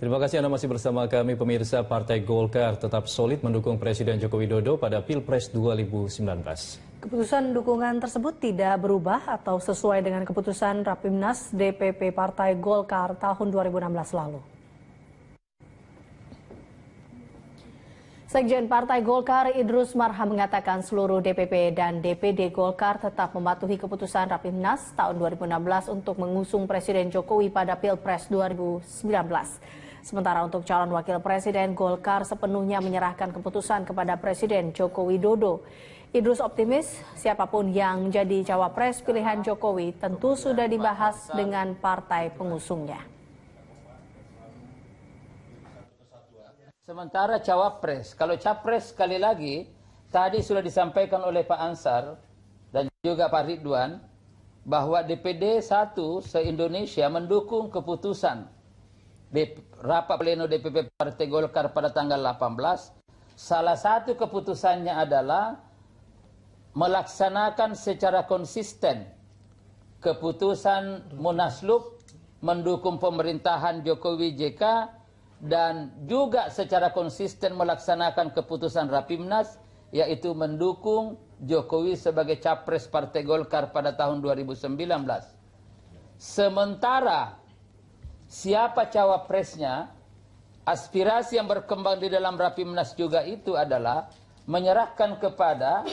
Terima kasih Anda masih bersama kami. Pemirsa, Partai Golkar tetap solid mendukung Presiden Joko Widodo pada Pilpres 2019. Keputusan dukungan tersebut tidak berubah atau sesuai dengan keputusan Rapimnas DPP Partai Golkar tahun 2016 lalu. Sekjen Partai Golkar Idrus Marham mengatakan seluruh DPP dan DPD Golkar tetap mematuhi keputusan Rapimnas tahun 2016 untuk mengusung Presiden Jokowi pada Pilpres 2019. Sementara untuk calon wakil presiden, Golkar sepenuhnya menyerahkan keputusan kepada Presiden Joko Widodo. Idrus optimis siapapun yang jadi cawapres pilihan Jokowi tentu sudah dibahas dengan partai pengusungnya. Sementara cawapres, kalau capres sekali lagi, tadi sudah disampaikan oleh Pak Ansar dan juga Pak Ridwan, bahwa DPD 1 se-Indonesia mendukung keputusan rapat pleno DPP Partai Golkar pada tanggal 18. Salah satu keputusannya adalah melaksanakan secara konsisten keputusan Munaslup mendukung pemerintahan Jokowi JK dan juga secara konsisten melaksanakan keputusan Rapimnas, yaitu mendukung Jokowi sebagai capres Partai Golkar pada tahun 2019. Sementara siapa cawapresnya, aspirasi yang berkembang di dalam Rapimnas juga itu adalah menyerahkan kepada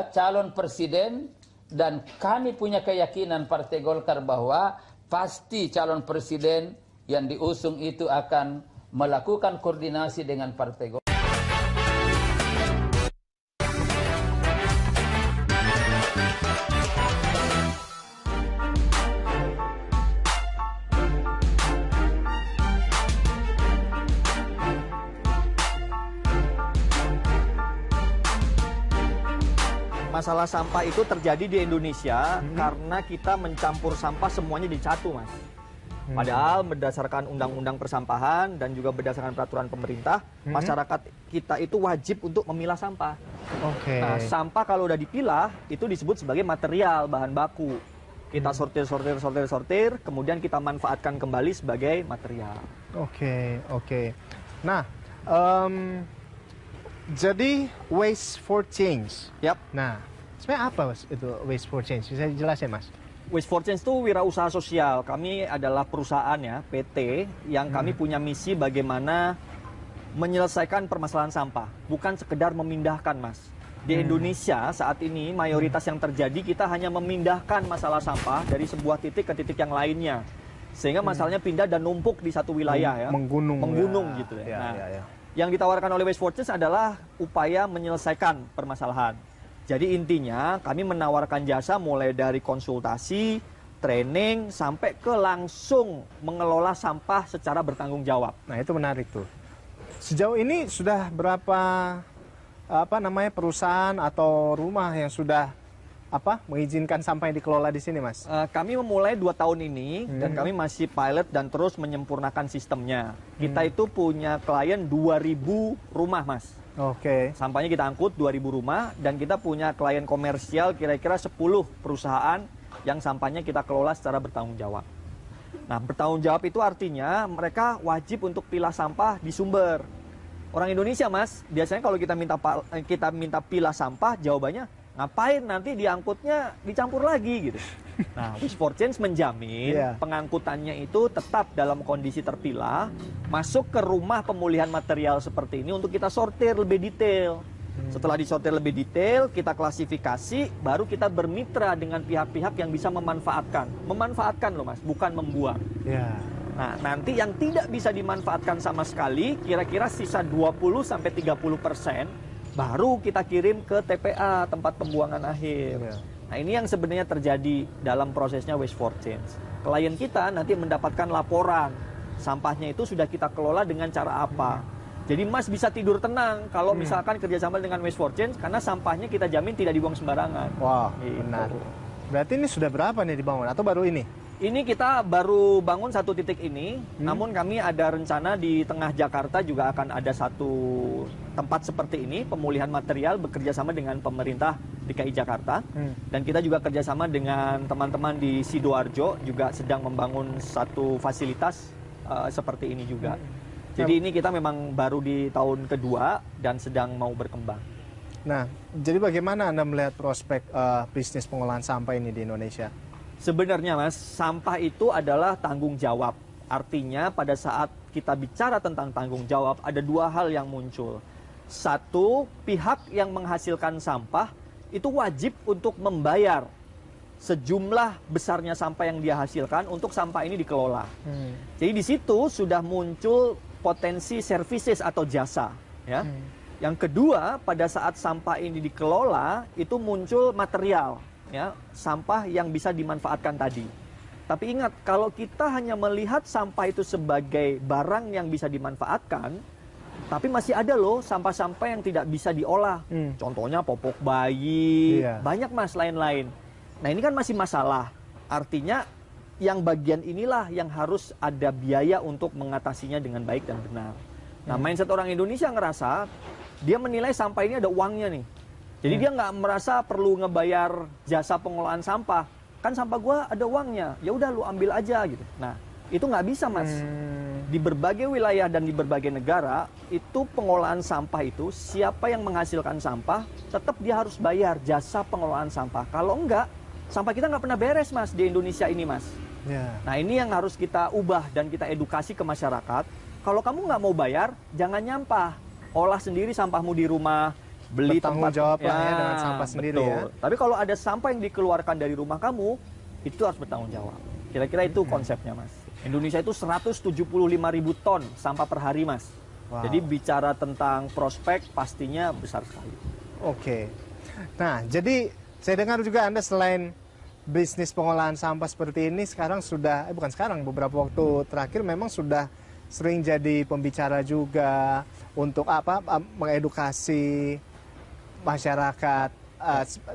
calon presiden, dan kami punya keyakinan Partai Golkar bahwa pasti calon presiden yang diusung itu akan melakukan koordinasi dengan Partai Golkar. Masalah sampah itu terjadi di Indonesia karena kita mencampur sampah semuanya di satu, Mas. Padahal berdasarkan undang-undang persampahan dan juga berdasarkan peraturan pemerintah, masyarakat kita itu wajib untuk memilah sampah. Nah, sampah kalau udah dipilah, itu disebut sebagai material, bahan baku. Kita sortir, kemudian kita manfaatkan kembali sebagai material. Nah, jadi waste for change. Nah, sebenarnya apa itu waste for change? Bisa dijelasin, Mas? Waste for Change itu wirausaha sosial. Kami adalah perusahaan ya, PT, yang kami punya misi bagaimana menyelesaikan permasalahan sampah. Bukan sekedar memindahkan, Mas. Di Indonesia saat ini mayoritas yang terjadi kita hanya memindahkan masalah sampah dari sebuah titik ke titik yang lainnya. Sehingga masalahnya pindah dan numpuk di satu wilayah ya. Menggunung gitu ya. Yang ditawarkan oleh Waste for Change adalah upaya menyelesaikan permasalahan. Jadi intinya kami menawarkan jasa mulai dari konsultasi, training, sampai ke langsung mengelola sampah secara bertanggung jawab. Nah, itu menarik tuh. Sejauh ini sudah berapa perusahaan atau rumah yang sudah mengizinkan sampah yang dikelola di sini, Mas? Kami memulai 2 tahun ini dan kami masih pilot dan terus menyempurnakan sistemnya. Kita itu punya klien 2.000 rumah, Mas. Sampahnya kita angkut 2.000 rumah dan kita punya klien komersial kira-kira 10 perusahaan yang sampahnya kita kelola secara bertanggung jawab. Nah, bertanggung jawab itu artinya mereka wajib untuk pilah sampah di sumber. Orang Indonesia, Mas, biasanya kalau kita minta pilah sampah, jawabannya ngapain, nanti diangkutnya dicampur lagi gitu. Nah, Waste for Change menjamin pengangkutannya itu tetap dalam kondisi terpilah, masuk ke rumah pemulihan material seperti ini untuk kita sortir lebih detail. Setelah disortir lebih detail, kita klasifikasi, baru kita bermitra dengan pihak-pihak yang bisa memanfaatkan. Memanfaatkan loh, Mas, bukan membuang. Nah, nanti yang tidak bisa dimanfaatkan sama sekali, kira-kira sisa 20-30%, baru kita kirim ke TPA, tempat pembuangan akhir. Nah, ini yang sebenarnya terjadi dalam prosesnya Waste for Change. Klien kita nanti mendapatkan laporan, sampahnya itu sudah kita kelola dengan cara apa. Jadi Mas bisa tidur tenang kalau misalkan kerjasama dengan Waste for Change, karena sampahnya kita jamin tidak dibuang sembarangan. Wah, benar. Berarti ini sudah berapa nih dibangun atau baru ini? Ini kita baru bangun satu titik ini, namun kami ada rencana di tengah Jakarta juga akan ada satu tempat seperti ini, pemulihan material bekerja sama dengan pemerintah DKI Jakarta. Dan kita juga kerjasama dengan teman-teman di Sidoarjo, juga sedang membangun satu fasilitas seperti ini juga. Jadi ini kita memang baru di tahun kedua dan sedang mau berkembang. Nah, jadi bagaimana Anda melihat prospek bisnis pengolahan sampah ini di Indonesia? Sebenarnya Mas, sampah itu adalah tanggung jawab. Artinya pada saat kita bicara tentang tanggung jawab, ada dua hal yang muncul. Satu, pihak yang menghasilkan sampah itu wajib untuk membayar sejumlah besarnya sampah yang dia hasilkan untuk sampah ini dikelola. Jadi di situ sudah muncul potensi services atau jasa, ya. Yang kedua, pada saat sampah ini dikelola, itu muncul material, ya, sampah yang bisa dimanfaatkan tadi. Tapi ingat, kalau kita hanya melihat sampah itu sebagai barang yang bisa dimanfaatkan, tapi masih ada loh sampah-sampah yang tidak bisa diolah. Contohnya popok bayi, banyak Mas lain-lain. Nah ini kan masih masalah. Artinya yang bagian inilah yang harus ada biaya untuk mengatasinya dengan baik dan benar. Nah mindset orang Indonesia ngerasa, dia menilai sampah ini ada uangnya nih. Jadi dia nggak merasa perlu ngebayar jasa pengolahan sampah. Kan sampah gua ada uangnya, ya udah lu ambil aja gitu. Nah itu nggak bisa Mas. Di berbagai wilayah dan di berbagai negara, itu pengolahan sampah itu, siapa yang menghasilkan sampah, tetap dia harus bayar jasa pengolahan sampah. Kalau enggak, sampah kita nggak pernah beres Mas di Indonesia ini Mas. Nah ini yang harus kita ubah dan kita edukasi ke masyarakat. Kalau kamu nggak mau bayar, jangan nyampah. Olah sendiri sampahmu di rumah, beli tempat jawab ya, dengan sampah sendiri ya. Tapi kalau ada sampah yang dikeluarkan dari rumah kamu, itu harus bertanggung jawab. Kira-kira itu konsepnya Mas. Indonesia itu 175.000 ton sampah per hari Mas. Jadi bicara tentang prospek pastinya besar sekali. Oke. Nah jadi saya dengar juga Anda selain bisnis pengolahan sampah seperti ini sekarang sudah, bukan sekarang, beberapa waktu terakhir memang sudah sering jadi pembicara juga untuk mengedukasi masyarakat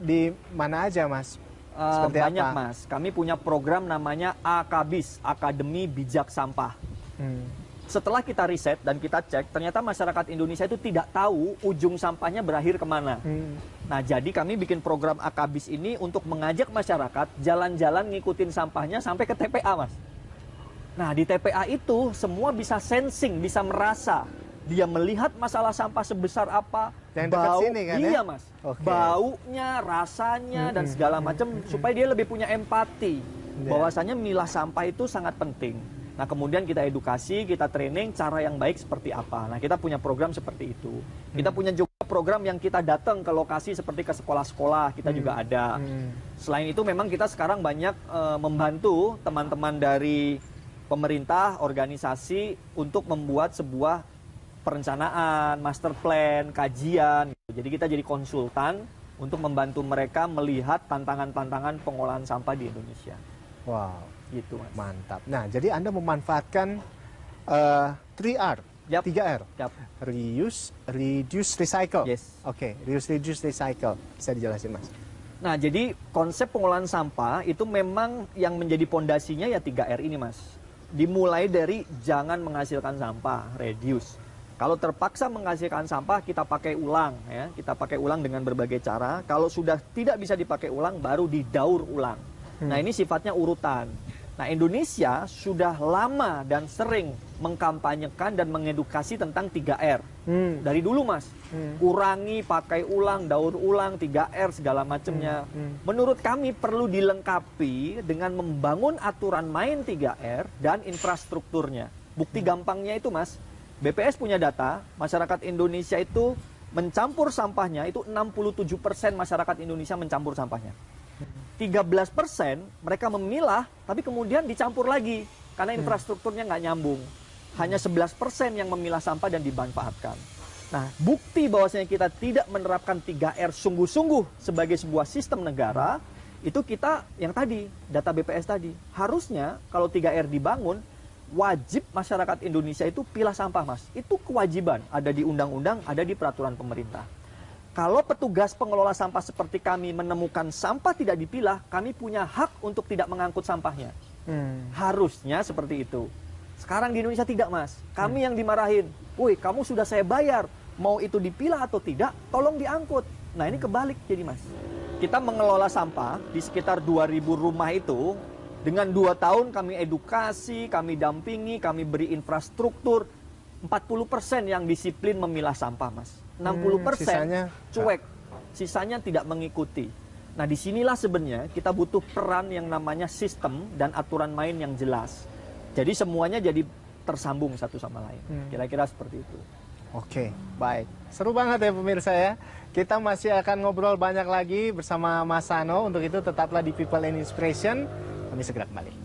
di mana aja Mas? Seperti banyak apa? Mas, kami punya program namanya AKBIS, Akademi Bijak Sampah. Setelah kita riset dan kita cek, ternyata masyarakat Indonesia itu tidak tahu ujung sampahnya berakhir kemana. Nah, jadi kami bikin program AKBIS ini untuk mengajak masyarakat jalan-jalan ngikutin sampahnya sampai ke TPA, Mas. Nah, di TPA itu semua bisa sensing, bisa merasa. Dia melihat masalah sampah sebesar apa, bau, sini kan, iya Mas, baunya, rasanya, dan segala macam, supaya dia lebih punya empati. Bahwasanya memilah sampah itu sangat penting. Nah, kemudian kita edukasi, kita training cara yang baik seperti apa. Nah, kita punya program seperti itu. Kita punya juga program yang kita datang ke lokasi seperti ke sekolah-sekolah, kita juga ada. Selain itu memang kita sekarang banyak membantu teman-teman dari pemerintah, organisasi untuk membuat sebuah perencanaan, master plan, kajian. Jadi kita jadi konsultan untuk membantu mereka melihat tantangan-tantangan pengolahan sampah di Indonesia. Wow. Gitu Mas. Mantap. Nah, jadi Anda memanfaatkan 3R, 3R. Reuse, reduce, recycle. Yes. Oke, reuse, reduce, recycle. Bisa dijelasin Mas? Nah, jadi konsep pengolahan sampah itu memang yang menjadi pondasinya ya 3R ini Mas. Dimulai dari jangan menghasilkan sampah, reduce. Kalau terpaksa menghasilkan sampah, kita pakai ulang ya. Kita pakai ulang dengan berbagai cara. Kalau sudah tidak bisa dipakai ulang, baru didaur ulang. Nah, ini sifatnya urutan. Nah, Indonesia sudah lama dan sering mengkampanyekan dan mengedukasi tentang 3R. Dari dulu, Mas. Kurangi, pakai ulang, daur ulang, 3R, segala macamnya. Menurut kami perlu dilengkapi dengan membangun aturan main 3R dan infrastrukturnya. Bukti gampangnya itu, Mas, BPS punya data, masyarakat Indonesia itu mencampur sampahnya, itu 67% masyarakat Indonesia mencampur sampahnya. 13% mereka memilah, tapi kemudian dicampur lagi, karena infrastrukturnya nggak nyambung. Hanya 11% yang memilah sampah dan dimanfaatkan. Nah, bukti bahwasanya kita tidak menerapkan 3R sungguh-sungguh sebagai sebuah sistem negara, itu kita, yang tadi, data BPS tadi, harusnya kalau 3R dibangun, wajib masyarakat Indonesia itu pilah sampah, Mas. Itu kewajiban, ada di undang-undang, ada di peraturan pemerintah. Kalau petugas pengelola sampah seperti kami menemukan sampah tidak dipilah, kami punya hak untuk tidak mengangkut sampahnya. Harusnya seperti itu. Sekarang di Indonesia tidak, Mas. Kami yang dimarahin. Woi, kamu sudah saya bayar, mau itu dipilah atau tidak, tolong diangkut. Nah, ini kebalik jadi, Mas. Kita mengelola sampah di sekitar 2.000 rumah itu, Dengan 2 tahun kami edukasi, kami dampingi, kami beri infrastruktur. 40% yang disiplin memilah sampah, Mas. 60% sisanya cuek. Sisanya tidak mengikuti. Nah, disinilah sebenarnya kita butuh peran yang namanya sistem dan aturan main yang jelas. Jadi semuanya jadi tersambung satu sama lain. Kira-kira seperti itu. Oke, baik. Seru banget ya pemirsa ya. Kita masih akan ngobrol banyak lagi bersama Mas Sano. Untuk itu tetaplah di People and Inspiration. Kami segera kembali.